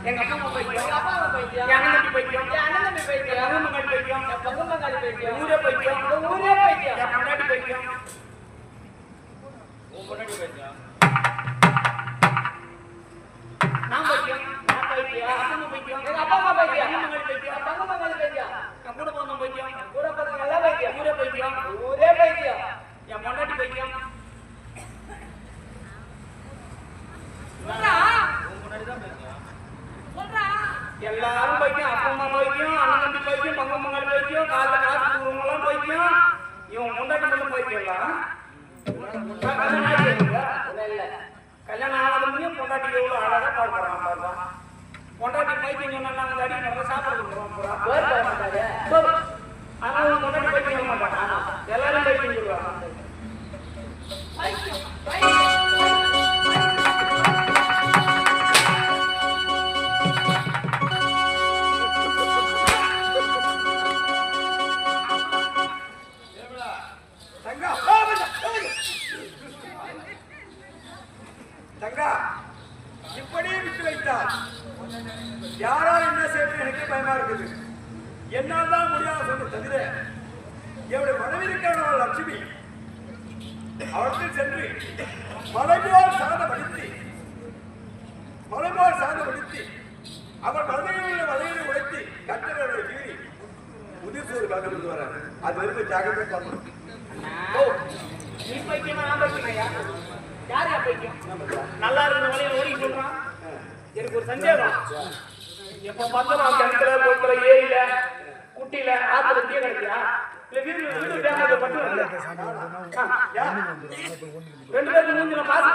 எங்க அப்பா பைத்தியம், எங்க அப்பா பைத்தியம், எங்க அண்ணன் பைத்தியம், எங்க அண்ணன் பைத்தியம், எங்க மகன் பைத்தியம், எங்க பங்கமங்காளி பைத்தியம், ஊரே பைத்தியம், ஊரே பைத்தியம், என் பொண்டாட்டி பைத்தியம், உன் பொண்டாட்டி பைத்தியம், நான் பைத்தியம், நான் பைத்தியம், அண்ணன் பைத்தியம், எங்க அப்பா அம்மா பைத்தியம், எங்க மகன் பைத்தியம், பங்கமங்காளி பைத்தியம், என் கூட பிறந்த பைத்தியம், கூட பிறந்த எல்லாம் பைத்தியம், ஊரே பைத்தியம், ஊரே பைத்தியம், என் பொண்டாட்டி பைத்தியம். எல்லாரும் பைத்தியம், அப்பா அம்மா பைத்தியம், அண்ணன் தம்பி பைத்தியம், பங்கமங்காளி பைத்தியம், காலைல காசு தூங்குறவங்களாம் பைத்தியம், இவன் முண்டாட்டி மட்டும் பைத்தியம். கல்யாணம் ஆகாத முடியும் பொண்டாட்டி எவ்வளவு அழகா பாடுறான் பாடுறான். பொண்டாட்டி பைத்தியம் சொன்னா அடி நம்ம சாப்பிட ஆனா பொண்டாட்டி பைத்தியம் சொல்ல மாட்டான், எல்லாரும் பைத்தியம் சொல்லுவாங்க. இப்படியே விட்டு வைத்தார். யாரால் என்ன செய்வது எனக்கு பயமா இருக்குது. என்னால் தான் முடியாது சொல்ல தவிர என்னுடைய மனைவிற்கான லட்சுமி அவருக்கு சென்று மலைபோல் சாதப்படுத்தி அவர் மலையில் வலையை உடைத்து கட்டளை கீறி முதிர்சோறு காத்து வர அது வரைக்கும் ஜாகிரதை பண்ணணும். நீ பைத்தியமா நான் பைத்தியமா? யாரு பைத்தியம்? நல்லா இருக்கிற வழியில ஓடி சொல்றான். எனக்கு ஒரு சந்தேகம், எப்ப பார்த்தாலும் கிணத்துல போக்குற ஏரியில குட்டியில ஆத்துல தீய கிடைக்கியா இல்ல வீடு டேமேஜ் பட்டு ரெண்டு பேருக்கு மூஞ்சில பாசி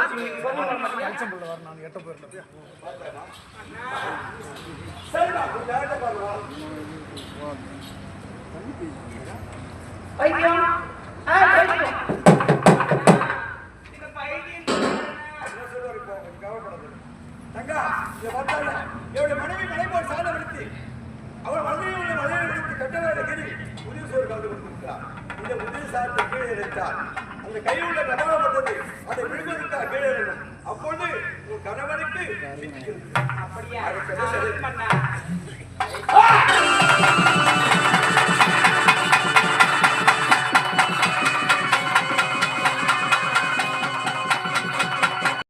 பைத்தியம் மனைவி மலைபோல் சாதப்படுத்தி அவர் மலையை வளையெடுத்து கட்டளை கீறி புதிய சோறு கலந்து கொடுத்திருக்கிறார். இந்த புதிய சாதத்தை கீழே எடுத்தார். அந்த கையில் உள்ள பிரபாவப்பட்டது அதை விழுவதற்காக கீழே இருக்கும். அப்பொழுது உன் கணவனுக்கு அப்படியா